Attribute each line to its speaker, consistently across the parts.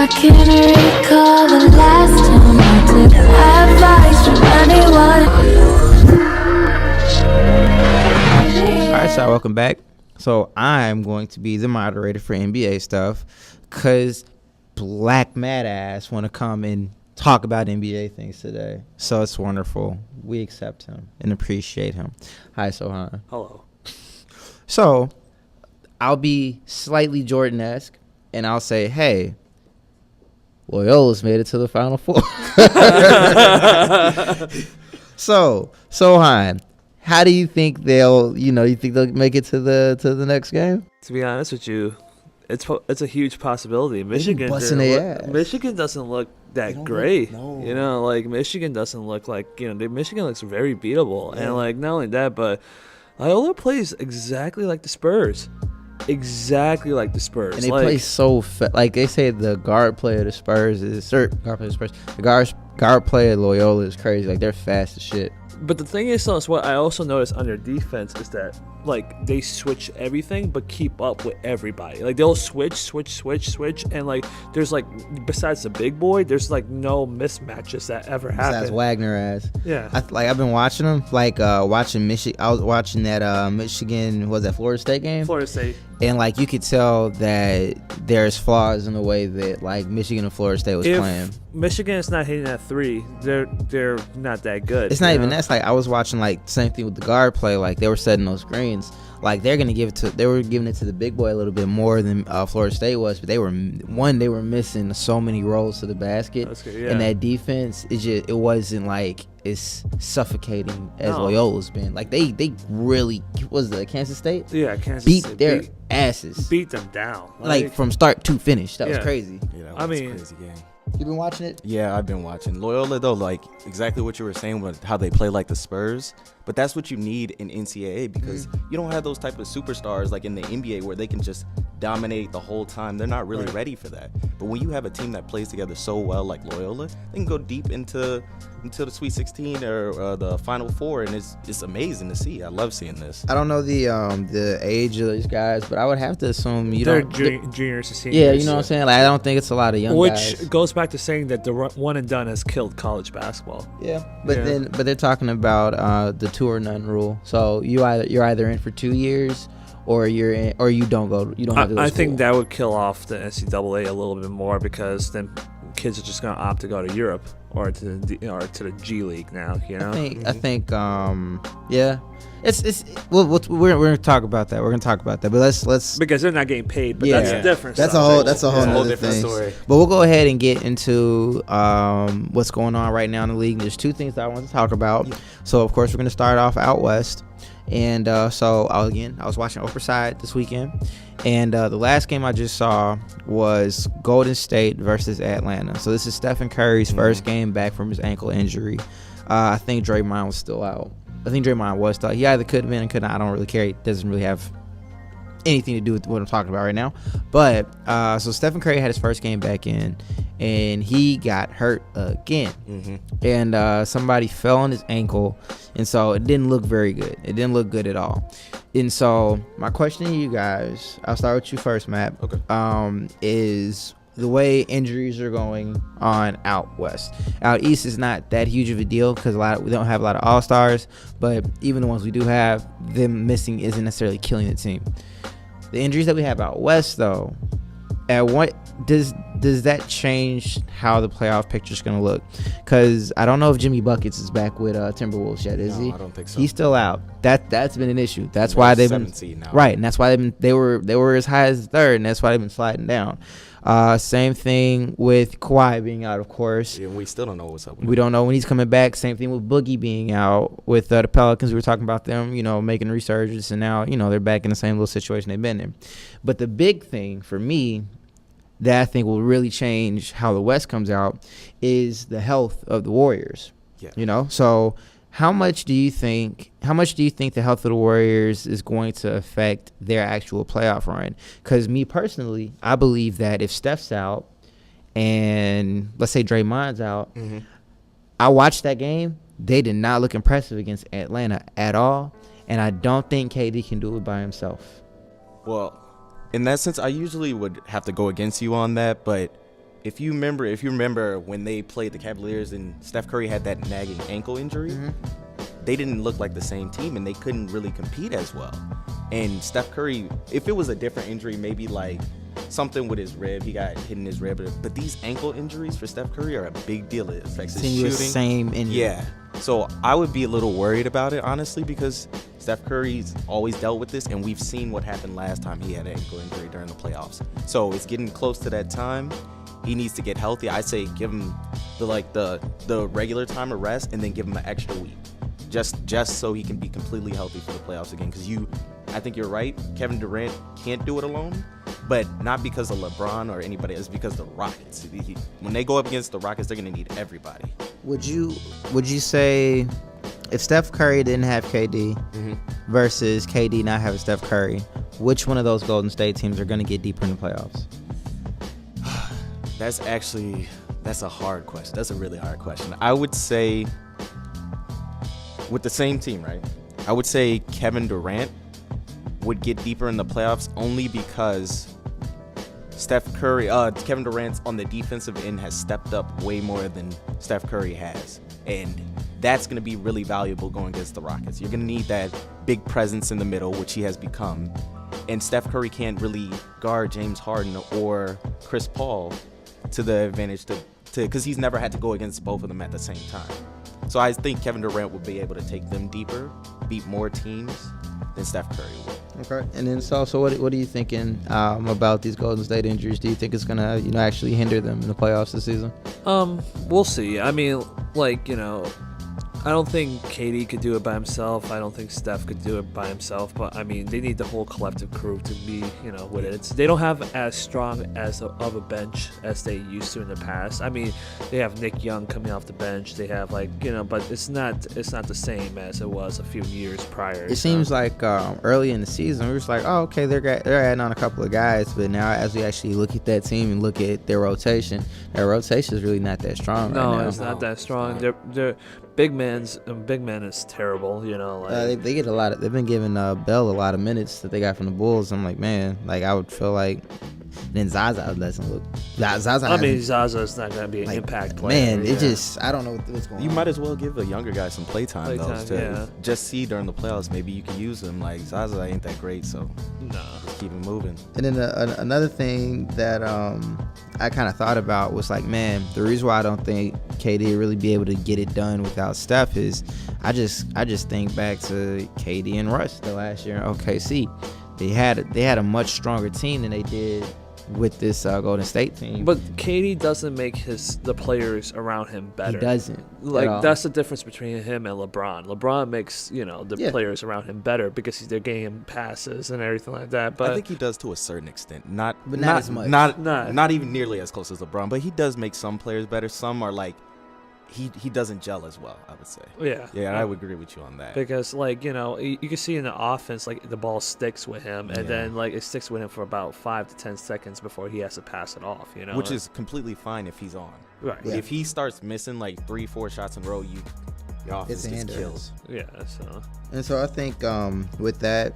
Speaker 1: I can't recall the last time I took advice from anyone.
Speaker 2: Alright, so welcome back. So I'm going to be the moderator for NBA stuff because Black Mad Ass want to come and talk about NBA things today. So it's wonderful. We accept him and appreciate him. Hi, Sohan.
Speaker 3: Hello.
Speaker 2: So I'll be slightly Jordan-esque and I'll say, hey, Loyola's made it to the Final Four. So, Sohan, how do you think they'll make it to the next game?
Speaker 3: To be honest with you, it's a huge possibility. Michigan doesn't look that great. You know, like Michigan doesn't look like, Michigan looks very beatable. Yeah. And like not only that, but Loyola plays exactly like the Spurs. Exactly like the Spurs.
Speaker 2: And they play so like they say the guard player of the Spurs is the guard player of Loyola is crazy. Like they're fast as shit.
Speaker 3: But the thing is, what I also noticed on their defense is that like they switch everything but keep up with everybody. Like they'll switch, and like there's like besides the big boy, there's like no mismatches that ever happen.
Speaker 2: Besides Wagner ass.
Speaker 3: Yeah.
Speaker 2: I've been watching them. Like watching Michigan. I was watching that Michigan. Was that Florida State game?
Speaker 3: Florida State.
Speaker 2: And like you could tell that there's flaws in the way that like Michigan and Florida State was playing.
Speaker 3: Michigan is not hitting that three, they're not that good.
Speaker 2: It's not even that. It's like I was watching like same thing with the guard play. Like they were setting those screens. Like they were giving it to the big boy a little bit more than Florida State was, but they were missing so many rolls to the basket. That's good, yeah. And that defense it wasn't like it's suffocating as Loyola's been. Like they really was the Kansas State.
Speaker 3: Yeah, Kansas
Speaker 2: beat
Speaker 3: State
Speaker 2: their asses.
Speaker 3: Beat them down.
Speaker 2: Like from start to finish. That was crazy.
Speaker 4: Yeah, that was a crazy game.
Speaker 2: You been watching it?
Speaker 4: Yeah, I've been watching. Loyola, though, like exactly what you were saying with how they play like the Spurs. But that's what you need in NCAA because you don't have those type of superstars like in the NBA where they can just dominate the whole time. They're not really ready for that. But when you have a team that plays together so well like Loyola, they can go deep into the Sweet 16 or the Final Four, and it's amazing to see. I love seeing this.
Speaker 2: I don't know the age of these guys, but I would have to assume
Speaker 3: they're juniors to seniors.
Speaker 2: Yeah, you know what I'm saying? Like I don't think it's a lot of young guys.
Speaker 3: Which goes back to saying that the one and done has killed college basketball.
Speaker 2: Yeah, but they're talking about the 2 or none rule. So you're either in for 2 years or you're in, or you don't have to go to
Speaker 3: I
Speaker 2: school.
Speaker 3: think that would kill off the NCAA a little bit more because then kids are just going to opt to go to Europe or to the G League now.
Speaker 2: I think yeah. We're gonna talk about that. We're gonna talk about that, but let's
Speaker 3: because they're not getting paid. But that's different.
Speaker 2: That's a whole other thing. Story. But we'll go ahead and get into what's going on right now in the league. There's 2 things that I want to talk about. Yeah. So of course we're gonna start off out west, and I was watching Upper Side this weekend, and the last game I just saw was Golden State versus Atlanta. So this is Stephen Curry's first game back from his ankle injury. I think Draymond was still out. I think Draymond was thought he either could have been and could not. I don't really care. It doesn't really have anything to do with what I'm talking about right now. But so Stephen Curry had his first game back in, and he got hurt again. And somebody fell on his ankle, and so it didn't look very good. It didn't look good at all. And so my question to you guys, I'll start with you first, Matt.
Speaker 4: Okay.
Speaker 2: Is the way injuries are going on out west. Out east is not that huge of a deal because we don't have a lot of all-stars, but even the ones we do have, them missing isn't necessarily killing the team. The injuries that we have out west, though, at what does that change how the playoff picture is going to look? Because I don't know if Jimmy Buckets is back with Timberwolves yet, is he?
Speaker 4: I don't think so.
Speaker 2: He's still out. That's been an issue. That's why they've been
Speaker 4: now.
Speaker 2: Right, and that's why they were as high as 3rd, and that's why they've been sliding down. Same thing with Kawhi being out, of course.
Speaker 4: Yeah, we still don't know what's up with
Speaker 2: him. We don't know when he's coming back. Same thing with Boogie being out. With the Pelicans, we were talking about them, making a resurgence, and now, they're back in the same little situation they've been in. But the big thing for me that I think will really change how the West comes out is the health of the Warriors. Yeah. So how much do you think the health of the Warriors is going to affect their actual playoff run? Because me personally, I believe that if Steph's out and let's say Draymond's out, I watched that game. They did not look impressive against Atlanta at all, and I don't think KD can do it by himself.
Speaker 4: Well, in that sense, I usually would have to go against you on that, but if you remember when they played the Cavaliers and Steph Curry had that nagging ankle injury, they didn't look like the same team and they couldn't really compete as well. And Steph Curry, if it was a different injury, maybe like something with his rib, he got hit in his rib, but these ankle injuries for Steph Curry are a big deal. It affects his shooting.
Speaker 2: Same injury.
Speaker 4: Yeah. So I would be a little worried about it, honestly, because Steph Curry's always dealt with this, and we've seen what happened last time he had an ankle injury during the playoffs. So it's getting close to that time. He needs to get healthy. I say give him the regular time of rest, and then give him an extra week, just so he can be completely healthy for the playoffs again. Because I think you're right. Kevin Durant can't do it alone, but not because of LeBron or anybody. It's because the Rockets. When they go up against the Rockets, they're going to need everybody.
Speaker 2: Would you say if Steph Curry didn't have KD versus KD not having Steph Curry, which one of those Golden State teams are going to get deeper in the playoffs?
Speaker 4: That's a hard question. That's a really hard question. I would say with the same team, right? I would say Kevin Durant would get deeper in the playoffs only because Kevin Durant on the defensive end has stepped up way more than Steph Curry has. And that's going to be really valuable going against the Rockets. You're going to need that big presence in the middle, which he has become. And Steph Curry can't really guard James Harden or Chris Paul to the advantage because he's never had to go against both of them at the same time. So I think Kevin Durant will be able to take them deeper, beat more teams than Steph Curry will.
Speaker 2: Okay. And then so what are you thinking about these Golden State injuries? Do you think it's gonna actually hinder them in the playoffs this season?
Speaker 3: We'll see. I mean, I don't think KD could do it by himself. I don't think Steph could do it by himself. But, I mean, they need the whole collective crew to be, with it. They don't have as strong of a bench as they used to in the past. I mean, they have Nick Young coming off the bench. They have, but it's not the same as it was a few years prior.
Speaker 2: It seems like early in the season, we were just like, oh, okay, they're adding on a couple of guys. But now as we actually look at that team and look at their rotation is really not that strong right now.
Speaker 3: No, it's not that strong. They're big man is terrible,
Speaker 2: they get a lot of. They've been giving Bell a lot of minutes that they got from the Bulls. I'm like, man, I would feel like. Then Zaza doesn't look.
Speaker 3: Zaza's not gonna be an impact player.
Speaker 2: Man, I don't know what's going on.
Speaker 4: You might as well give a younger guy some playtime though. Just see during the playoffs, maybe you can use him. Like Zaza ain't that great, so just keep him moving. And
Speaker 2: then another thing that I kind of thought about was like, man, the reason why I don't think KD will really be able to get it done without Steph is I just think back to KD and Russ the last year in OKC. They had a much stronger team than they did with this Golden State team.
Speaker 3: But KD doesn't make the players around him better.
Speaker 2: He doesn't.
Speaker 3: That's the difference between him and LeBron. LeBron makes, the players around him better because they're getting him passes and everything like that. But
Speaker 4: I think he does to a certain extent. Not
Speaker 2: as much.
Speaker 4: Not even nearly as close as LeBron, but he does make some players better. Some are like he doesn't gel as well, I would say. Yeah, I would agree with you on that.
Speaker 3: Because you can see in the offense, the ball sticks with him, and then it sticks with him for about 5 to 10 seconds before he has to pass it off.
Speaker 4: Which is completely fine if he's on.
Speaker 3: Right.
Speaker 4: Yeah. If he starts missing 3-4 shots in a row, your offense gets killed.
Speaker 3: Yeah. So.
Speaker 2: And so I think with that,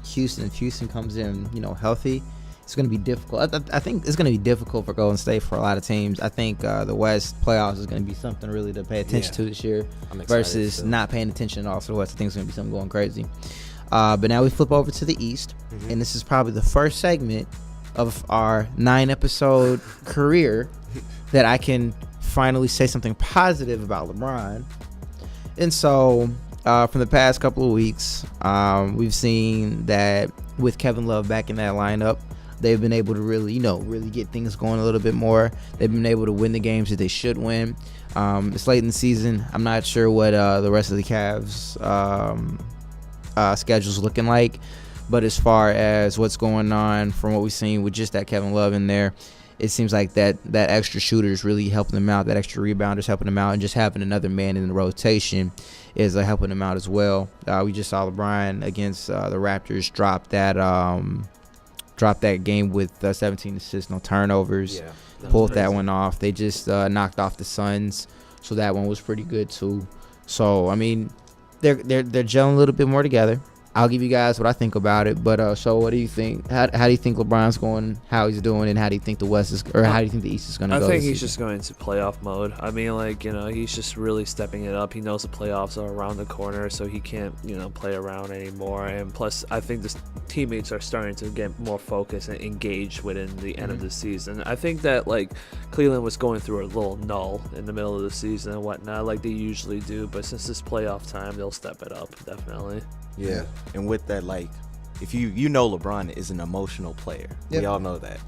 Speaker 2: Houston comes in, healthy. It's going to be difficult. I think it's going to be difficult for Golden State for a lot of teams. I think the West playoffs is going to be something really to pay attention to this year versus not paying attention at all to the West. I think it's going to be something going crazy. But now we flip over to the East, and this is probably the first segment of our 9-episode career that I can finally say something positive about LeBron. And so from the past couple of weeks, we've seen that with Kevin Love back in that lineup, they've been able to really get things going a little bit more. They've been able to win the games that they should win. It's late in the season. I'm not sure what the rest of the Cavs schedule's looking like. But as far as what's going on from what we've seen with just that Kevin Love in there, it seems like that extra shooter is really helping them out. That extra rebounder is helping them out. And just having another man in the rotation is helping them out as well. We just saw LeBron against the Raptors drop that game with 17 assists, no turnovers. Yeah, pulled that one off. They just knocked off the Suns, so that one was pretty good too. So I mean, they're gelling a little bit more together. I'll give you guys what I think about it. But so, what do you think? How do you think LeBron's going? How he's doing, and how do you think the West is, or how do you think the East is going to go?
Speaker 3: I think he's just going into playoff mode. I mean, like, he's just really stepping it up. He knows the playoffs are around the corner, so he can't, play around anymore. And plus, I think the teammates are starting to get more focused and engaged within the end of the season. I think that, like, Cleveland was going through a little null in the middle of the season and whatnot, like they usually do. But since it's playoff time, they'll step it up, definitely.
Speaker 4: Yeah, and with that, like, if you know LeBron is an emotional player. Yep. We all know that.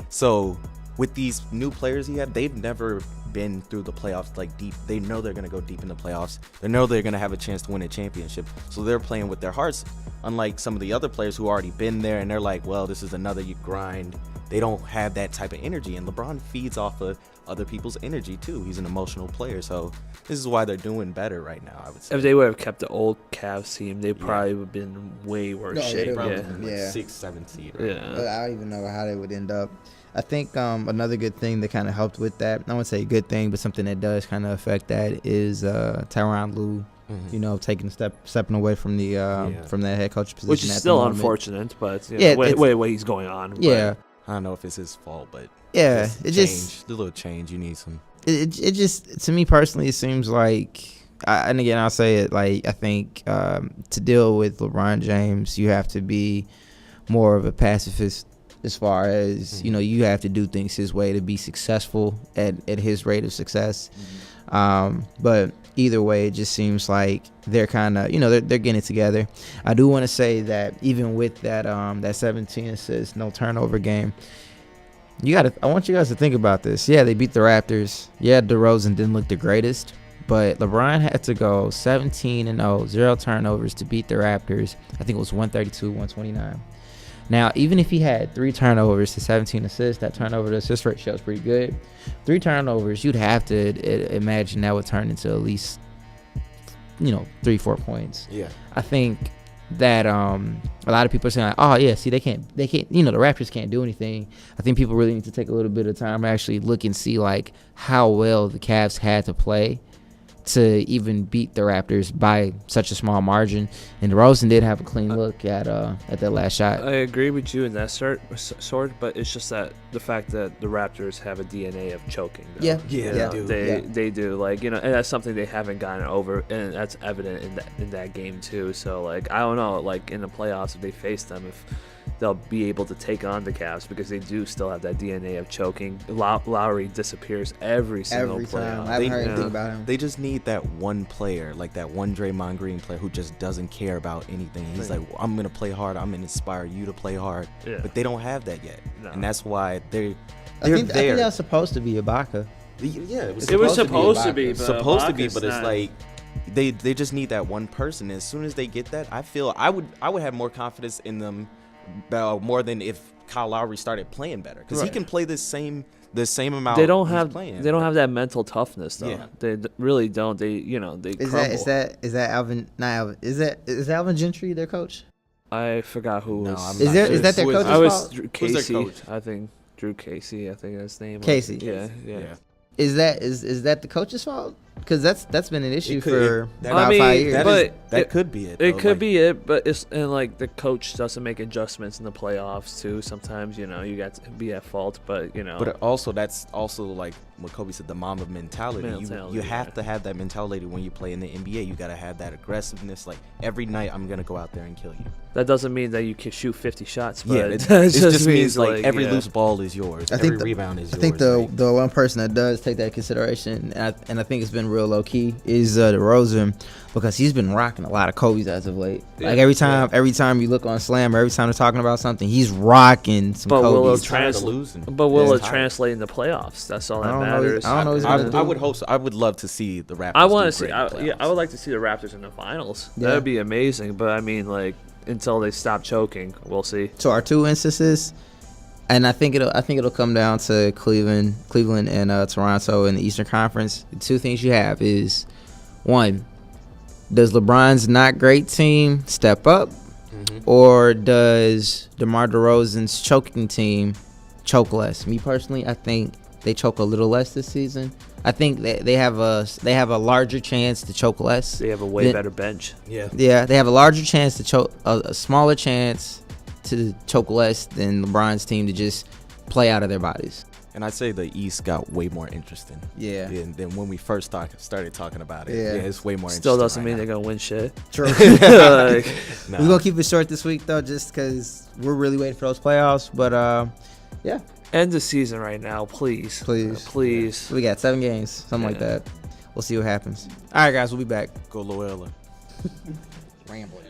Speaker 4: So with these new players they've never been through the playoffs like deep. They know they're going to go deep in the playoffs. They know they're going to have a chance to win a championship. So they're playing with their hearts, unlike some of the other players who already been there and they're like, well, this is another grind. They don't have that type of energy, and LeBron feeds off of other people's energy too. He's an emotional player, so this is why they're doing better right now, I would say.
Speaker 3: If they would have kept the old Cavs team, they probably would have been way worse shape.
Speaker 4: Been like 6th, 7th seed. Right?
Speaker 3: Yeah.
Speaker 2: But I don't even know how they would end up. I think another good thing that kind of helped with that, I wouldn't say a good thing, but something that does kind of affect that is Tyronn Lue. Taking stepping away from the from that head coach position,
Speaker 3: which is still unfortunate, but way he's going on.
Speaker 2: Yeah,
Speaker 4: I don't know if it's his fault, but
Speaker 2: yeah,
Speaker 4: it just the little change you need some.
Speaker 2: It just, to me personally, it seems like, and again I'll say it, like, I think to deal with LeBron James, you have to be more of a pacifist. As far as you have to do things his way to be successful at his rate of success. But either way, it just seems like they're kind of they're getting it together. I do want to say that even with that 17 assists, no turnover game, I want you guys to think about this. Yeah, they beat the Raptors. Yeah, DeRozan didn't look the greatest, but LeBron had to go 17-0, 0 turnovers to beat the Raptors. I think it was 132-129. Now, even if he had 3 turnovers to 17 assists, that turnover to assist ratio is pretty good. 3 turnovers, you'd have to imagine that would turn into at least, 3-4 points.
Speaker 4: Yeah.
Speaker 2: I think that a lot of people are saying, like, oh yeah, see, they can't, the Raptors can't do anything. I think people really need to take a little bit of time to actually look and see, like, how well the Cavs had to play to even beat the Raptors by such a small margin. And DeRozan did have a clean look at that last shot.
Speaker 3: I agree with you in that sort, but it's just that the fact that the Raptors have a DNA of choking. Though. They do. Like, and that's something they haven't gotten over, and that's evident in that game too. So, like, I don't know, like, in the playoffs, if they face them, if they'll be able to take on the Cavs, because they do still have that DNA of choking. Lowry disappears every single
Speaker 2: time.
Speaker 3: playoff.
Speaker 2: I haven't heard anything about him.
Speaker 4: They just need that one player, like that one Draymond Green player who just doesn't care about anything. He's like, well, I'm going to play hard. I'm going to inspire you to play hard. Yeah. But they don't have that yet. No. And that's why I think
Speaker 2: that was supposed to be Ibaka.
Speaker 4: Yeah, it was
Speaker 3: supposed to be,
Speaker 4: but it's like they just need that one person. As soon as they get that, I feel I would have more confidence in them more than if Kyle Lowry started playing better, because he can play the same amount.
Speaker 3: They don't have that mental toughness though. Yeah. They really don't. They crumble.
Speaker 2: Is that Alvin? Not Alvin. Is Alvin Gentry their coach?
Speaker 3: I forgot who was.
Speaker 2: Is that their coach's fault?
Speaker 3: I was Casey. I think Drew Casey. I think that's his name.
Speaker 2: Casey.
Speaker 3: Yeah.
Speaker 2: Is that the coach's fault? Because that's been an issue for about 5 years.
Speaker 4: That could be it.
Speaker 3: It could be it, but like the coach doesn't make adjustments in the playoffs too. Sometimes you got to be at fault, but
Speaker 4: But also that's also like what Kobe said, the Mamba mentality. You have to have that mentality when you play in the NBA. You got to have that aggressiveness. Like, every night I'm gonna go out there and kill you.
Speaker 3: That doesn't mean that you can shoot 50 shots. But
Speaker 4: it just means like every loose ball is yours. Every rebound is yours.
Speaker 2: I think the one person that does take that into consideration, and I think it's been real low key, is DeRozan, because he's been rocking a lot of Kobe's as of late. Yeah. Like every time you look on Slam, or every time they're talking about something, he's rocking some Kobe's.
Speaker 3: Will it translate in the playoffs? That's all that matters.
Speaker 2: I don't know.
Speaker 4: I would hope so. I would love to see the Raptors.
Speaker 3: I want to see. I would like to see the Raptors in the finals. Yeah. That would be amazing. But I mean, like, until they stop choking, we'll see.
Speaker 2: So our 2 instances, and I think it'll come down to Cleveland and Toronto in the Eastern Conference. The 2 things you have is, one, does LeBron's not great team step up, or does DeMar DeRozan's choking team choke less? Me personally, I think they choke a little less this season. I think they have a larger chance to choke less.
Speaker 3: They have a way better bench.
Speaker 2: Yeah, they have a larger chance to choke, a smaller chance to choke less than LeBron's team to just play out of their bodies.
Speaker 4: And I'd say the East got way more interesting.
Speaker 2: Yeah.
Speaker 4: Than when we first started talking about it. Yeah, it's way more interesting.
Speaker 3: Still doesn't mean they're going to win shit.
Speaker 2: True.
Speaker 3: Like,
Speaker 2: We're going to keep it short this week, though, just because we're really waiting for those playoffs. But, yeah.
Speaker 3: End the season right now, please. Please.
Speaker 2: We got 7 games, something like that. We'll see what happens. All right, guys, we'll be back.
Speaker 4: Go Loyola.
Speaker 2: Rambling.